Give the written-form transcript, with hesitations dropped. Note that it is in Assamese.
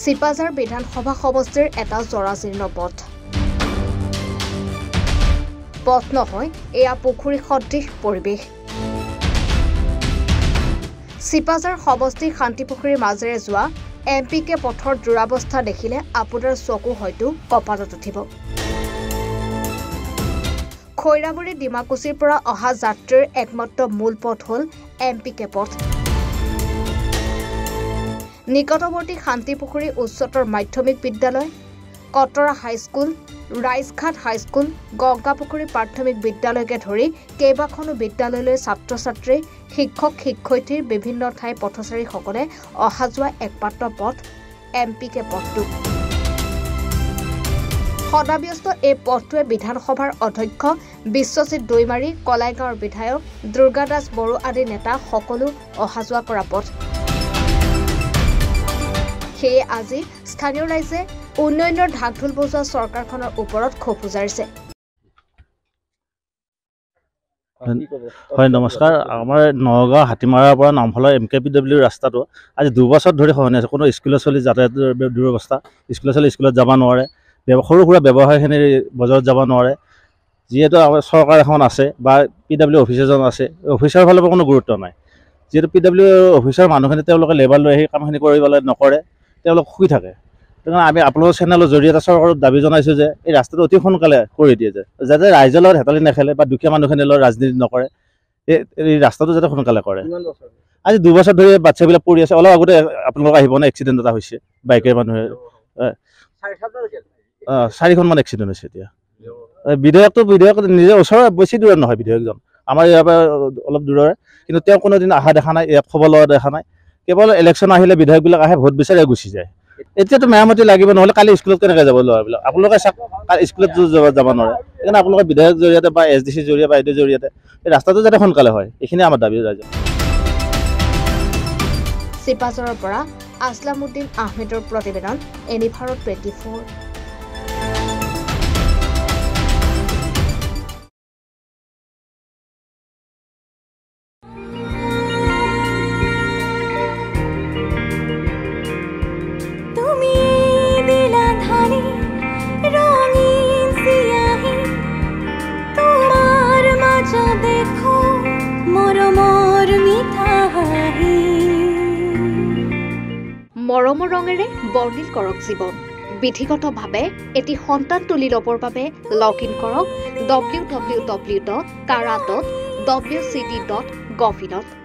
চিপাঝাৰ বিধানসভা সমষ্টিৰ এটা জৰাজীৰ্ণ পথ নহয় এয়া পুখুৰী সদৃশ পৰিৱেশ চিপাঝাৰ সমষ্টি শান্তিপুখুৰীৰ মাজেৰে যোৱা এমপিকে পথৰ দুৰাৱস্থা দেখিলে আপোনাৰ চকু হয়তো কপালত উঠিব খৈৰাবুৰী ডিমাকুছিৰ পৰা অহা যাত্ৰীৰ একমাত্ৰ মূল পথ হ'ল এমপিকে পথ নিকটৱৰ্তী শান্তিপুখুৰী উচ্চতৰ মাধ্যমিক বিদ্যালয় কটৰা হাইস্কুল ৰাইজঘাট হাইস্কুল গংগাপুখুৰী প্ৰাথমিক বিদ্যালয়কে ধৰি কেইবাখনো বিদ্যালয়লৈ ছাত্ৰ-ছাত্ৰী শিক্ষক শিক্ষয়িত্ৰীৰ বিভিন্ন ঠাই পথচাৰীসকলে অহা যোৱা একমাত্ৰ পথ এমপিকে পথটো সদাব্যস্ত এই পথটোৱে বিধানসভাৰ অধ্যক্ষ বিশ্বজিৎ দৈমাৰী কলাইগাঁৱৰ বিধায়ক দুৰ্গাদাস বড়ো আদি নেতা সকলো অহা যোৱা কৰা পথ সেয়ে আজি স্থানীয় ৰাইজে উন্নয়নৰ ঢাকঢোল বজোৱা চৰকাৰখনৰ ওপৰত ক্ষোভ উজাৰিছে হয় নমস্কাৰ আমাৰ নগাঁও হাতীমাৰাৰ পৰা নামফলা MKPW ৰাস্তাটো আজি 2 বছৰ ধৰি সলনি আছে কোনো স্কুলৰ চলি যাতায়াতৰ দুৰৱস্থা স্কুলৰ চলি স্কুলত যাব নোৱাৰে সৰু সুৰা ব্যৱসায়খিনি বজাৰত যাব নোৱাৰে যিহেতু আমাৰ চৰকাৰ এখন আছে বা PW অফিচ এজন আছে অফিচাৰ ফালৰ পৰা কোনো গুৰুত্ব নাই যিহেতু PW অফিচাৰ মানুহখিনি তেওঁলোকে লেবাৰ লৈ আহি কামখিনি কৰিবলৈ নকৰে তেওঁলোক শুই থাকে সেইকাৰণে আমি আপোনালোকৰ চেনেলৰ জৰিয়তে চৰকাৰক দাবী জনাইছোঁ যে এই ৰাস্তাটো অতি সোনকালে কৰি দিয়ে যাতে ৰাইজৰ লগত হেতালি নেখেলে বা দুখীয়া মানুহখিনিৰ লগত ৰাজনীতি নকৰে এই ৰাস্তাটো যাতে সোনকালে কৰে আজি 2 বছৰ ধৰি বাচ্চাবিলাক পৰি আছে অলপ আগতে আপোনালোক আহিব নে এক্সিডেণ্ট এটা হৈছে বাইকেৰে মানুহে 4খনমান এক্সিডেণ্ট হৈছে এতিয়া বিধায়ক নিজে ওচৰৰ বেছি দূৰত নহয় বিধায়কজন আমাৰ ইয়াৰ পৰা অলপ দূৰৰে কিন্তু তেওঁ কোনোদিন অহা দেখা নাই ইয়াত খবৰ লোৱা দেখা নাই কেৱল ইলেকশ্যন আহিলে বিধায়কবিলাক আহে ভোট বিচাৰি গুচি যায় এতিয়াতো মেৰামতি লাগিব নহ'লে কালি স্কুলত কেনেকৈ যাব ল'ৰাবিলাক আপোনালোকে চাওক স্কুলত যাব নোৱাৰে সেইকাৰণে আপোনালোকে বিধায়ক জৰিয়তে বা SDC জৰিয়তে বা এইটোৰ জৰিয়তে এই ৰাস্তাটো যাতে সোনকালে হয় এইখিনি আমাৰ দাবী ৰাইজৰ চিপাঝাৰৰ পৰা আসলামউদ্দিন আহমেদৰ প্ৰতিবেদন এনিভাৰত 24 মৰমৰ ৰঙেৰে বৰ্ণিল কৰক জীৱন বিধিগতভাৱে এটি সন্তান তুলি ল'বৰ বাবে লগ ইন কৰক www.karat.wcd.gov.in